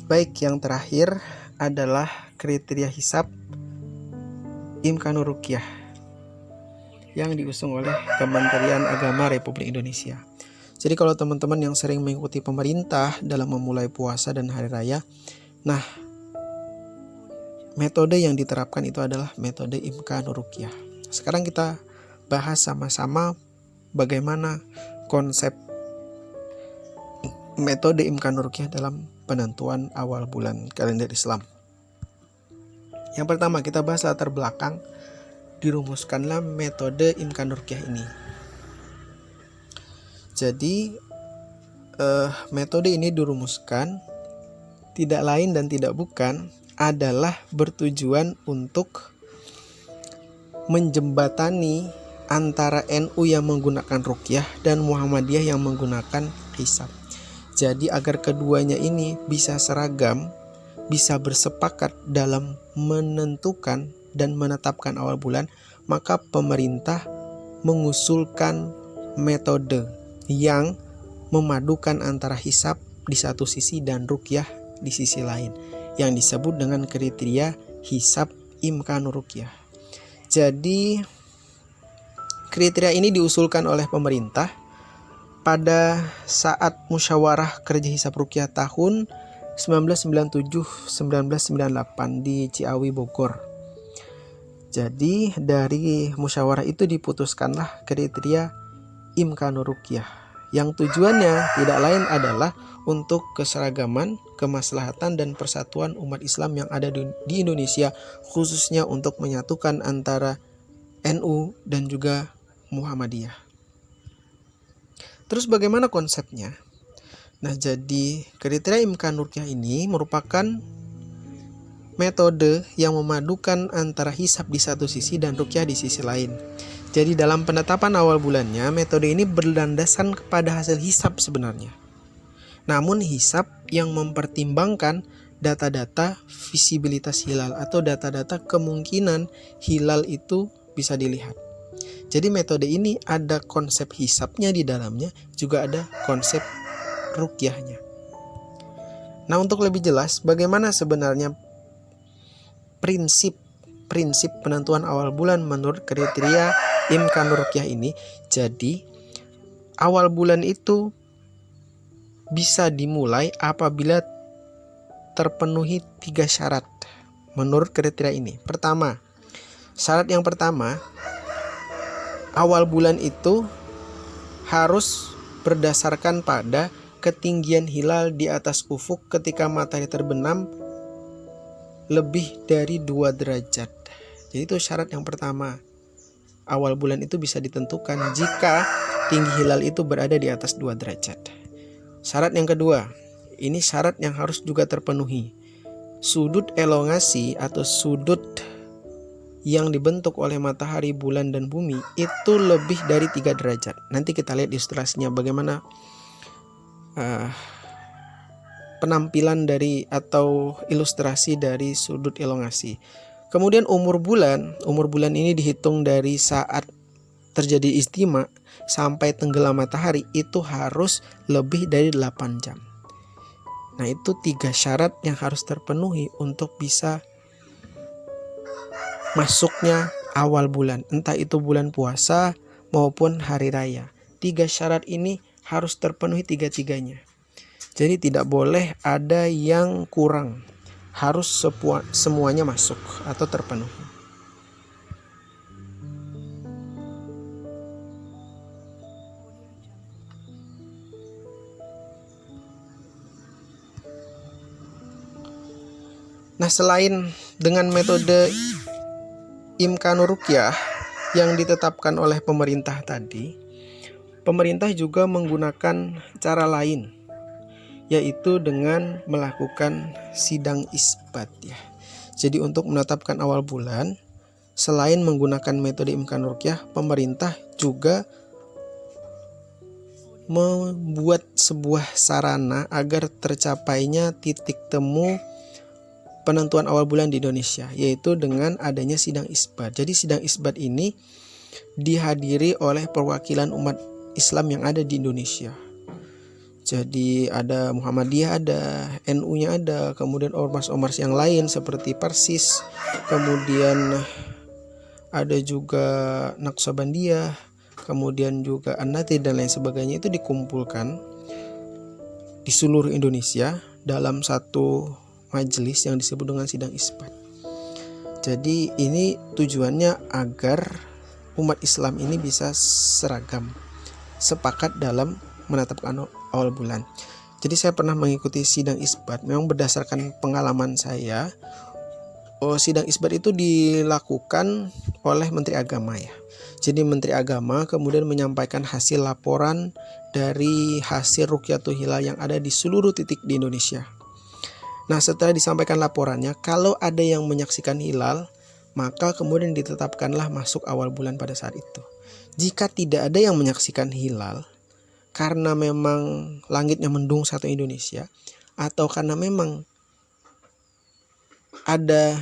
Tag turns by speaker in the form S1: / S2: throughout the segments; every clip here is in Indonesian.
S1: Baik, yang terakhir adalah kriteria hisab Imkanur Ruqyah yang diusung oleh Kementerian Agama Republik Indonesia. Jadi kalau teman-teman yang sering mengikuti pemerintah dalam memulai puasa dan hari raya, nah metode yang diterapkan itu adalah metode Imkanur Ruqyah. Sekarang kita bahas sama-sama bagaimana konsep metode Imkanur Ruqyah dalam penentuan awal bulan kalender Islam. Yang pertama kita bahas latar belakang dirumuskanlah metode Imkanur Ruqyah ini. Jadi metode ini dirumuskan tidak lain dan tidak bukan adalah bertujuan untuk menjembatani antara NU yang menggunakan ruqyah dan Muhammadiyah yang menggunakan hisab. Jadi agar keduanya ini bisa seragam, bisa bersepakat dalam menentukan dan menetapkan awal bulan, maka pemerintah mengusulkan metode yang memadukan antara hisab di satu sisi dan ruqyah di sisi lain, yang disebut dengan kriteria hisab Imkanur Ruqyah. Jadi kriteria ini diusulkan oleh pemerintah pada saat musyawarah kerja hisab ruqyah tahun 1997-1998 di Ciawi, Bogor. Jadi dari musyawarah itu diputuskanlah kriteria Imkanur Ruqyah yang tujuannya tidak lain adalah untuk keseragaman, kemaslahatan dan persatuan umat Islam yang ada di Indonesia, khususnya untuk menyatukan antara NU dan juga Muhammadiyah. Terus bagaimana konsepnya? Nah, jadi kriteria Imkanur Ruqyah ini merupakan metode yang memadukan antara hisab di satu sisi dan ruqyah di sisi lain. Jadi dalam penetapan awal bulannya, metode ini berlandaskan kepada hasil hisab sebenarnya. Namun hisab yang mempertimbangkan data-data visibilitas hilal atau data-data kemungkinan hilal itu bisa dilihat. Jadi metode ini ada konsep hisabnya di dalamnya, juga ada konsep ruqyahnya. Nah, untuk lebih jelas bagaimana sebenarnya prinsip penentuan awal bulan menurut kriteria Imkanur Ruqyah ini. Jadi awal bulan itu bisa dimulai apabila terpenuhi 3 syarat menurut kriteria ini. Pertama, syarat yang pertama, awal bulan itu harus berdasarkan pada ketinggian hilal di atas ufuk ketika matahari terbenam lebih dari 2 derajat. Jadi itu syarat yang pertama. Awal bulan itu bisa ditentukan jika tinggi hilal itu berada di atas 2 derajat. Syarat yang kedua, ini syarat yang harus juga terpenuhi. Sudut elongasi atau sudut yang dibentuk oleh matahari, bulan, dan bumi itu lebih dari 3 derajat. Nanti kita lihat ilustrasinya bagaimana penampilan dari atau ilustrasi dari sudut elongasi. Kemudian umur bulan ini dihitung dari saat terjadi istima sampai tenggelam matahari itu harus lebih dari 8 jam. Nah, itu 3 syarat yang harus terpenuhi untuk bisa masuknya awal bulan, entah itu bulan puasa maupun hari raya. 3 syarat ini harus terpenuhi 3-tiganya. Jadi tidak boleh ada yang kurang, harus semuanya masuk atau terpenuhi. Nah, selain dengan metode Imkanur Ruqyah yang ditetapkan oleh pemerintah tadi, pemerintah juga menggunakan cara lain, yaitu dengan melakukan sidang isbat ya. Jadi untuk menetapkan awal bulan, selain menggunakan metode Imkanur Ruqyah, pemerintah juga membuat sebuah sarana agar tercapainya titik temu penentuan awal bulan di Indonesia, yaitu dengan adanya sidang isbat. Jadi sidang isbat ini dihadiri oleh perwakilan umat Islam yang ada di Indonesia. Jadi ada Muhammadiyah, ada NU-nya ada, kemudian ormas-ormas yang lain seperti Persis, kemudian ada juga Naqsabandiyah, kemudian juga An-Nahdliyah dan lain sebagainya, itu dikumpulkan di seluruh Indonesia dalam satu majelis yang disebut dengan sidang isbat. Jadi ini tujuannya agar umat Islam ini bisa seragam, sepakat dalam menetapkan awal bulan. Jadi saya pernah mengikuti sidang isbat, memang berdasarkan pengalaman saya. Sidang isbat itu dilakukan oleh Menteri Agama ya. Jadi Menteri Agama kemudian menyampaikan hasil laporan dari hasil Rukyatul Hilal yang ada di seluruh titik di Indonesia. Nah, setelah disampaikan laporannya, kalau ada yang menyaksikan hilal, maka kemudian ditetapkanlah masuk awal bulan pada saat itu. Jika tidak ada yang menyaksikan hilal, karena memang langitnya mendung satu Indonesia, atau karena memang ada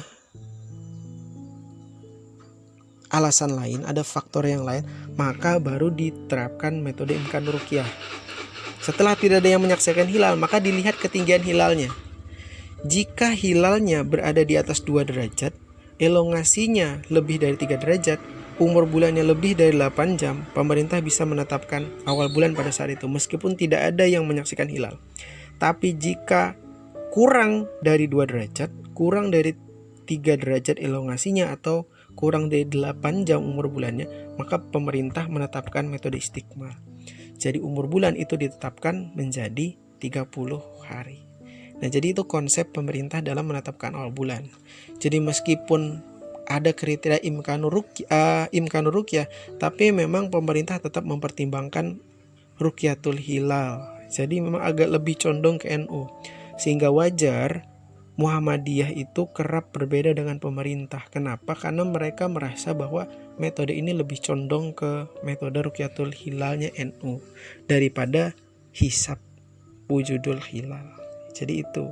S1: alasan lain, ada faktor yang lain, maka baru diterapkan metode Imkan Ruqyah. Setelah tidak ada yang menyaksikan hilal, maka dilihat ketinggian hilalnya. Jika hilalnya berada di atas 2 derajat, elongasinya lebih dari 3 derajat, umur bulannya lebih dari 8 jam, pemerintah bisa menetapkan awal bulan pada saat itu meskipun tidak ada yang menyaksikan hilal. Tapi jika kurang dari 2 derajat, kurang dari 3 derajat elongasinya, atau kurang dari 8 jam umur bulannya, maka pemerintah menetapkan metode istikmal. Jadi umur bulan itu ditetapkan menjadi 30 hari. Nah, jadi itu konsep pemerintah dalam menetapkan awal bulan. Jadi meskipun ada kriteria Imkanur Ruqyah, tapi memang pemerintah tetap mempertimbangkan Rukyatul Hilal. Jadi memang agak lebih condong ke NU. Sehingga wajar Muhammadiyah itu kerap berbeda dengan pemerintah. Kenapa? Karena mereka merasa bahwa metode ini lebih condong ke metode Rukyatul Hilalnya NU daripada hisab wujudul hilal. Jadi itu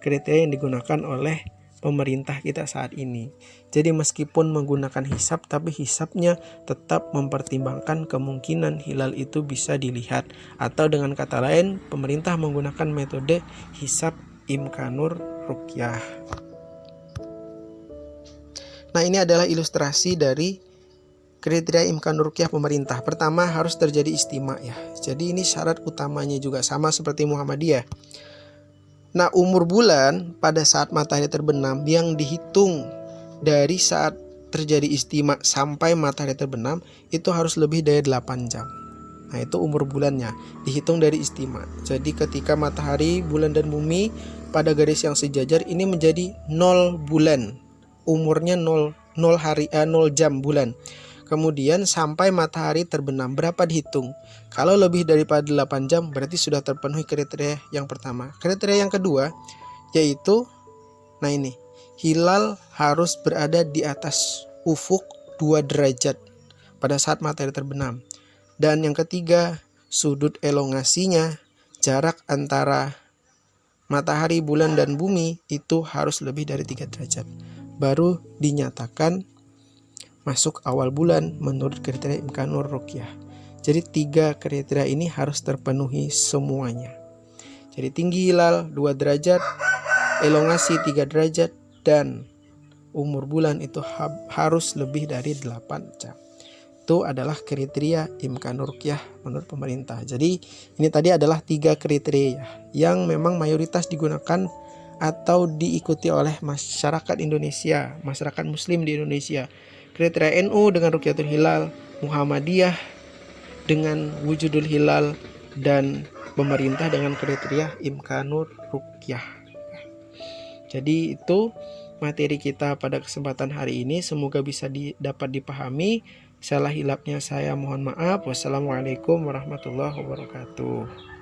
S1: kriteria yang digunakan oleh pemerintah kita saat ini. Jadi meskipun menggunakan hisab, tapi hisabnya tetap mempertimbangkan kemungkinan hilal itu bisa dilihat. Atau dengan kata lain, pemerintah menggunakan metode hisab Imkanur Ruqyah. Nah, ini adalah ilustrasi dari kriteria Imkanur Ruqyah pemerintah. Pertama, harus terjadi istima ya. Jadi ini syarat utamanya juga sama seperti Muhammadiyah. Nah, umur bulan pada saat matahari terbenam yang dihitung dari saat terjadi istima sampai matahari terbenam itu harus lebih dari 8 jam. Nah, itu umur bulannya dihitung dari istima. Jadi ketika matahari, bulan dan bumi pada garis yang sejajar ini menjadi 0 bulan. Umurnya 0 jam bulan. Kemudian sampai matahari terbenam, berapa dihitung? Kalau lebih daripada 8 jam berarti sudah terpenuhi kriteria yang pertama. Kriteria yang kedua yaitu, nah ini, hilal harus berada di atas ufuk 2 derajat pada saat matahari terbenam. Dan yang ketiga, sudut elongasinya, jarak antara matahari, bulan, dan bumi itu harus lebih dari 3 derajat. Baru dinyatakan masuk awal bulan menurut kriteria Imkanur Ruqyah. Jadi 3 kriteria ini harus terpenuhi semuanya. Jadi tinggi hilal 2 derajat, elongasi 3 derajat, dan umur bulan itu harus lebih dari 8 jam. Itu adalah kriteria Imkanur Ruqyah menurut pemerintah. Jadi ini tadi adalah 3 kriteria yang memang mayoritas digunakan atau diikuti oleh masyarakat Indonesia, masyarakat muslim di Indonesia. Kriteria NU dengan Rukyatul Hilal, Muhammadiyah dengan wujudul hilal, dan pemerintah dengan kriteria Imkanur Ruqyah. Jadi itu materi kita pada kesempatan hari ini, semoga bisa dapat dipahami. Salah hilapnya saya mohon maaf. Wassalamualaikum warahmatullahi wabarakatuh.